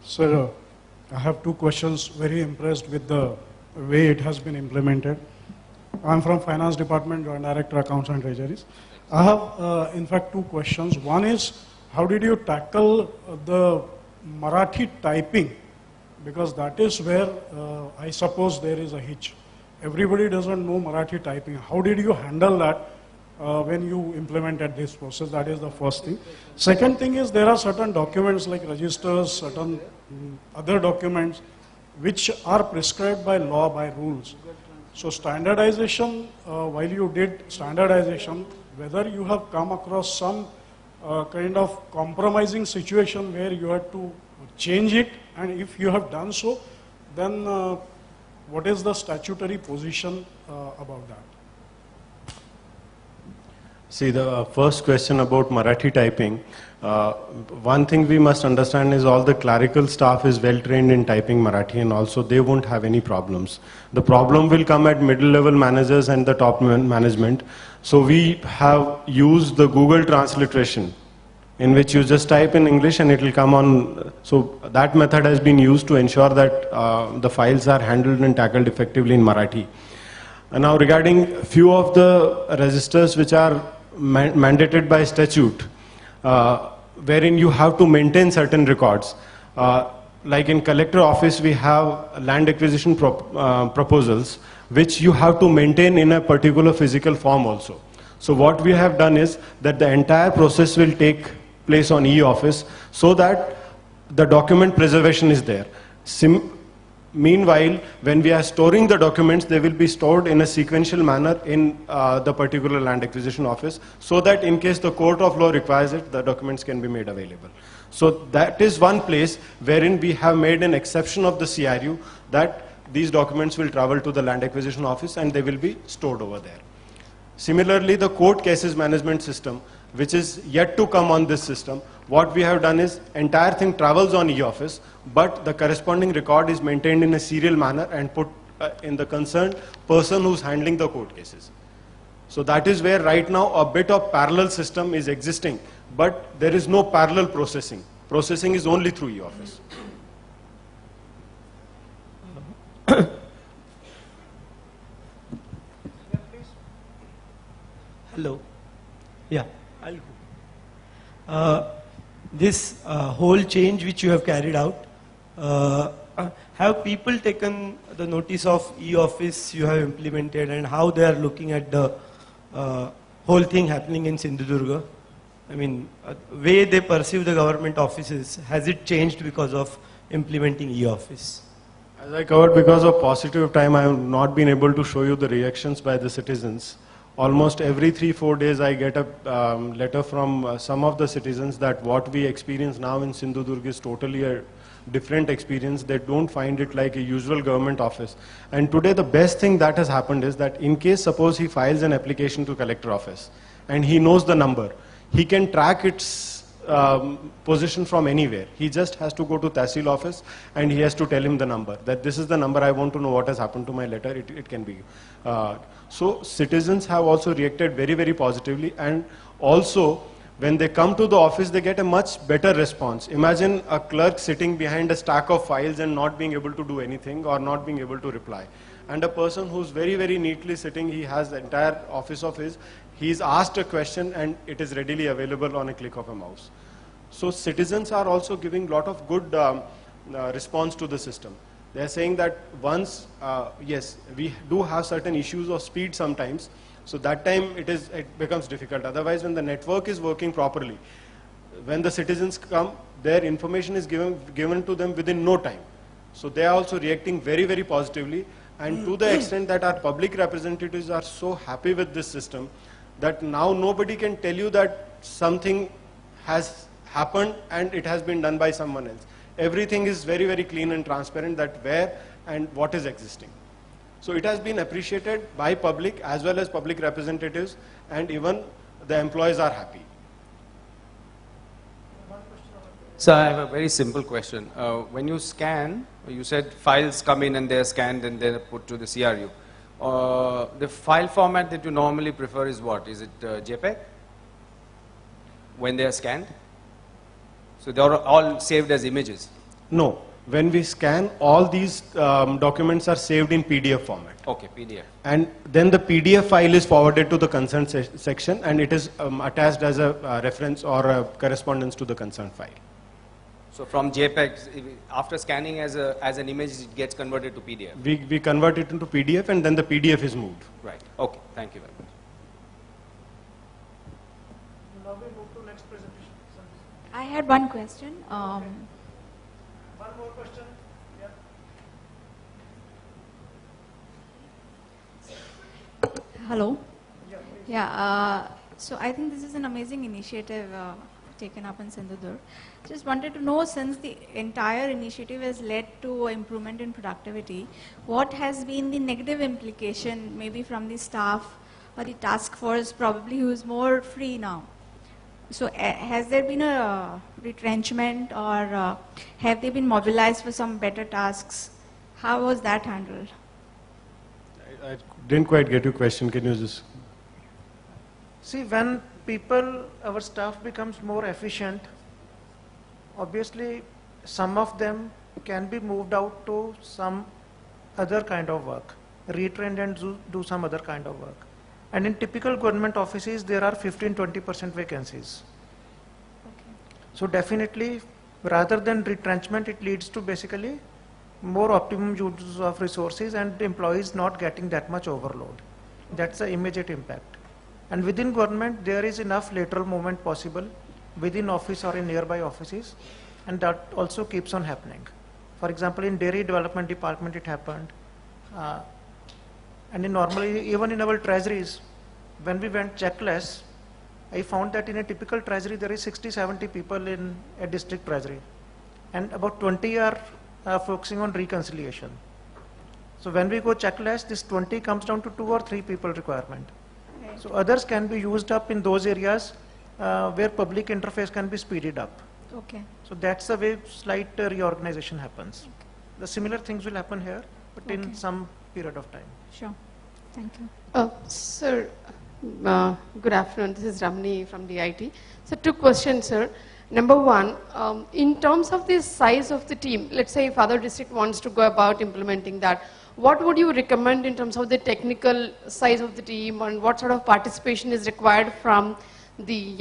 Sir, I have two questions. Very impressed with the way it has been implemented. I'm from Finance Department, Joint Director, Accounts and Treasuries. I have, in fact, two questions. One is, how did you tackle the Marathi typing? Because that is where I suppose there is a hitch. Everybody doesn't know Marathi typing. How did you handle that when you implemented this process? That is the first thing. Second thing is, there are certain documents like registers, certain other documents which are prescribed by law, by rules. So standardization, while you did standardization, whether you have come across some kind of compromising situation where you had to change it, and if you have done so, then what is the statutory position about that? See, the first question about Marathi typing, one thing we must understand is all the clerical staff is well trained in typing Marathi, and also they won't have any problems. The problem will come at middle level managers and the top management. So we have used the Google transliteration, in which you just type in English and it will come on. So that method has been used to ensure that the files are handled and tackled effectively in Marathi. And now regarding few of the registers which are mandated by statute, wherein you have to maintain certain records. Like in collector office, we have land acquisition proposals, which you have to maintain in a particular physical form also. So what we have done is that the entire process will take place on e-office so that the document preservation is there. Meanwhile, when we are storing the documents, they will be stored in a sequential manner in the particular land acquisition office, so that in case the court of law requires it, the documents can be made available. So that is one place wherein we have made an exception of the CRU that these documents will travel to the land acquisition office and they will be stored over there. Similarly, the court cases management system, which is yet to come on this system, what we have done is entire thing travels on e-office, but the corresponding record is maintained in a serial manner and put in the concerned person who's handling the court cases. So that is where right now a bit of parallel system is existing, but there is no parallel processing. Processing is only through e-office. Hello. Yeah, I'll go. This whole change which you have carried out, have people taken the notice of e-office you have implemented and how they are looking at the whole thing happening in Sindhudurga? I mean, way they perceive the government offices, has it changed because of implementing e-office? As I covered, because of paucity of time, I have not been able to show you the reactions by the citizens. Almost every 3-4 days I get a letter from some of the citizens that what we experience now in Sindhudurg is totally a different experience. They don't find it like a usual government office. And today the best thing that has happened is that in case suppose he files an application to collector office and he knows the number, he can track its position from anywhere. He just has to go to Tehsil office and he has to tell him the number, that this is the number, I want to know what has happened to my letter, it can be. So citizens have also reacted very, very positively, and also when they come to the office, they get a much better response. Imagine a clerk sitting behind a stack of files and not being able to do anything or not being able to reply. And a person who's very, very neatly sitting, he has the entire office of his, he's asked a question and it is readily available on a click of a mouse. So citizens are also giving a lot of good response to the system. They're saying that once, yes, we do have certain issues of speed sometimes, so that time it becomes difficult. Otherwise, when the network is working properly, when the citizens come, their information is given to them within no time. So they are also reacting very, very positively, and to the extent that our public representatives are so happy with this system that now nobody can tell you that something has happened and it has been done by someone else. Everything is very, very clean and transparent, that where and what is existing. So it has been appreciated by public as well as public representatives, and even the employees are happy. So I have a very simple question. When you scan, you said files come in and they're scanned and they're put to the CRU. The file format that you normally prefer is what? Is it JPEG? When they are scanned? So they are all saved as images. No. When we scan, all these documents are saved in PDF format. Okay, PDF. And then the PDF file is forwarded to the concerned section, and it is attached as a reference or a correspondence to the concerned file. So from JPEG, after scanning as an image, it gets converted to PDF. We convert it into PDF, and then the PDF is moved. Right. Okay. Thank you very much. Now we move to next presentation. I had one question. One more question. Yeah. Hello. Yeah, please. Yeah. So I think this is an amazing initiative taken up in Sindhudurg. Just wanted to know, since the entire initiative has led to improvement in productivity, what has been the negative implication, maybe from the staff or the task force, probably who is more free now? So has there been a retrenchment, or have they been mobilized for some better tasks? How was that handled? I didn't quite get your question. Can you just... See, when people, our staff becomes more efficient, obviously some of them can be moved out to some other kind of work, retrained and do some other kind of work. And in typical government offices, there are 15-20% vacancies. Okay. So definitely, rather than retrenchment, it leads to basically more optimum use of resources and employees not getting that much overload. That's the immediate impact. And within government, there is enough lateral movement possible within office or in nearby offices, and that also keeps on happening. For example, in dairy development department, it happened. And normally, even in our treasuries, when we went checkless, I found that in a typical treasury, there is 60-70 people in a district treasury, and about 20 are focusing on reconciliation. So when we go checkless, this 20 comes down to 2 or 3 people requirement. Right. So others can be used up in those areas where public interface can be speeded up. Okay. So that's the way slight reorganization happens. The similar things will happen here, but in Okay. some period of time. Sure. Thank you. Sir, good afternoon. This is Ramani from DIT. So 2 questions, sir. Number 1, in terms of the size of the team, let's say if other district wants to go about implementing that, what would you recommend in terms of the technical size of the team, and what sort of participation is required from the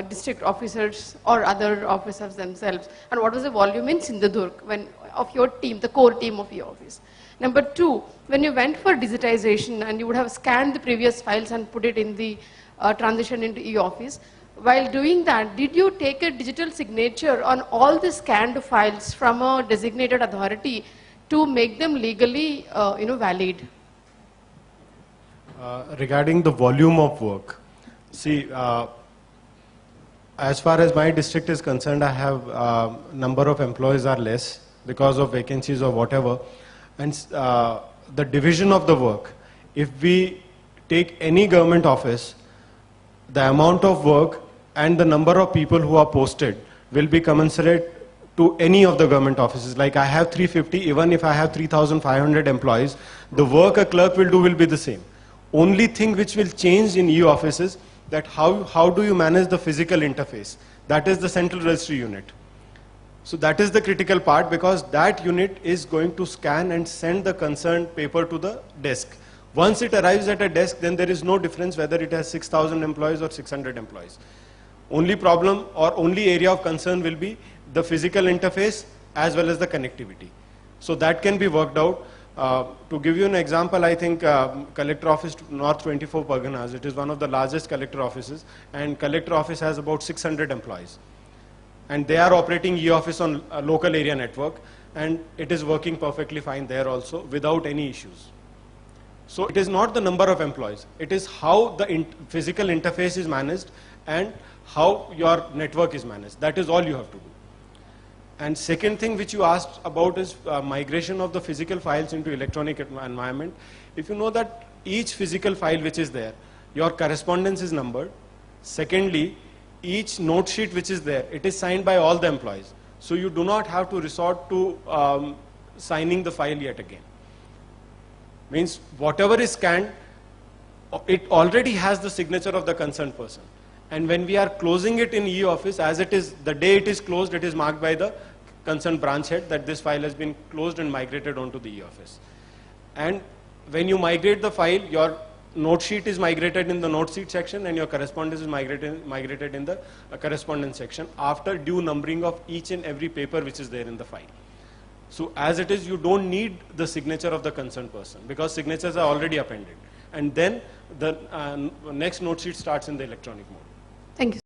district officers or other officers themselves, and what was the volume in Sindhudurg of your team, the core team of your office? Number 2, when you went for digitization and you would have scanned the previous files and put it in the transition into e-office, while doing that, did you take a digital signature on all the scanned files from a designated authority to make them legally valid? Regarding the volume of work, see, as far as my district is concerned, I have number of employees are less because of vacancies or whatever. And the division of the work, if we take any government office, the amount of work and the number of people who are posted will be commensurate to any of the government offices. Like I have 350, even if I have 3,500 employees, the work a clerk will do will be the same. Only thing which will change in e-offices that how do you manage the physical interface? That is the central registry unit. So that is the critical part, because that unit is going to scan and send the concerned paper to the desk. Once it arrives at a desk, then there is no difference whether it has 6,000 employees or 600 employees. Only problem or only area of concern will be the physical interface as well as the connectivity. So that can be worked out. To give you an example, I think Collector Office North 24 Parganas, it is one of the largest collector offices, and Collector Office has about 600 employees. And they are operating e-office on a local area network, and it is working perfectly fine there also without any issues. So it is not the number of employees, it is how the physical interface is managed and how your network is managed. That is all you have to do. And second thing which you asked about is migration of the physical files into electronic environment. If you know that each physical file which is there, your correspondence is numbered. Secondly, each note sheet which is there, it is signed by all the employees. So you do not have to resort to signing the file yet again. Means whatever is scanned, it already has the signature of the concerned person. And when we are closing it in e-office, as it is, the day it is closed, it is marked by the concerned branch head that this file has been closed and migrated onto the e-office. And when you migrate the file, your note sheet is migrated in the note sheet section and your correspondence is migrated in the correspondence section after due numbering of each and every paper which is there in the file. So as it is, you don't need the signature of the concerned person because signatures are already appended. And then the next note sheet starts in the electronic mode. Thank you.